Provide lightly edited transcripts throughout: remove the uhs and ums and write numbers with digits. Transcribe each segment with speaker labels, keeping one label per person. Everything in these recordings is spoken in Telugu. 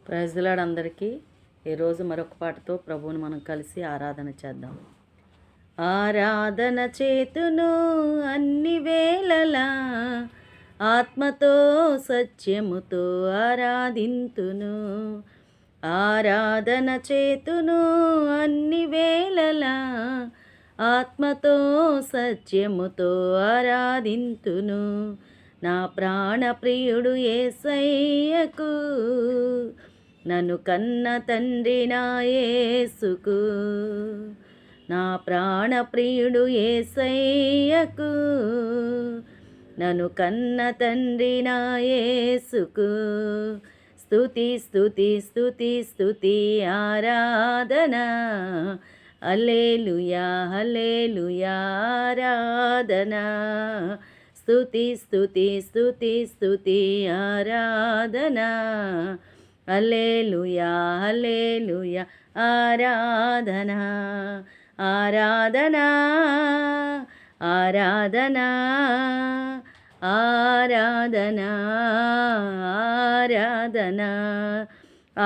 Speaker 1: ప్రైజ్ ది లార్డ్ అందరికీ. ఈరోజు మరొక పాటతో ప్రభువుని మనం కలిసి ఆరాధన చేద్దాం. ఆరాధన చేతును అన్ని వేళలా, ఆత్మతో సత్యముతో ఆరాధింతును. ఆరాధన చేతును అన్ని వేళలా, ఆత్మతో సత్యముతో ఆరాధింతును. నా ప్రాణ ప్రియుడు యేసయ్యకు, నన్ను కన్న తండ్రి నా యేసుకు. నా ప్రాణ ప్రియుడు యేసయ్యకు, నన్ను కన్న తండ్రి నా యేసుకు. స్తుతి స్తుతి స్తుతి స్తుతి ఆరాధన, హల్లెలూయా హల్లెలూయా ఆరాధన. స్తుతి స్తుతి స్తుతి స్తుతి ఆరాధన, హల్లెలూయా హల్లెలూయా ఆరాధన. ఆరాధన ఆరాధన ఆరాధన ఆరాధన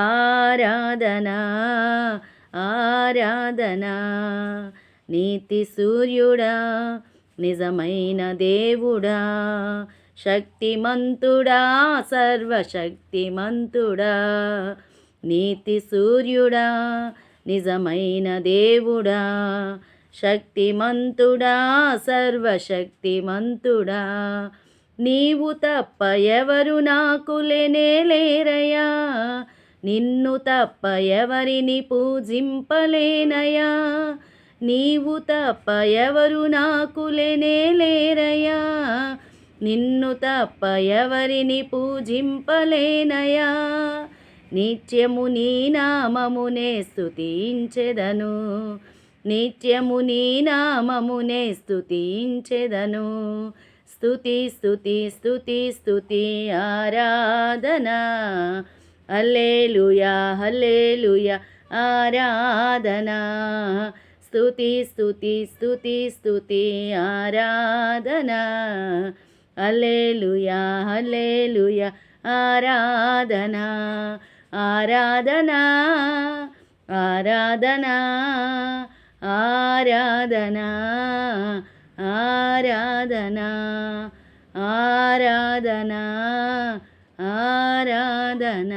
Speaker 1: ఆరాధన ఆరాధన. నీతి సూర్యుడా, నిజమైన దేవుడా, శక్తిమంతుడా సర్వశక్తిమంతుడా. నీతి సూర్యుడా, నిజమైన దేవుడా, శక్తిమంతుడా సర్వశక్తిమంతుడా. నీవు తప్ప ఎవరు నాకు లేనేలేరయ్యా, నిన్ను తప్ప ఎవరిని పూజింపలేనయ్యా. నీవు తప్ప ఎవరు నాకు లేనేలేరయ్యా, నిన్ను తప్ప ఎవరిని పూజింపలేనయ్యా. నిత్యము నీ నామమునే స్తుతించెదను, నిత్యము నీ నామమునే స్తుతించెదను. స్తుతి స్తుతి స్తుతి స్తుతి ఆరాధన, హల్లెలూయా హల్లెలూయా ఆరాధన. స్తుతి స్తుతి స్తుతి స్తుతి ఆరాధన, హల్లెలూయా హల్లెలూయా ఆరాధన. ఆరాధన ఆరాధన ఆరాధన ఆరాధన ఆరాధన ఆరాధన.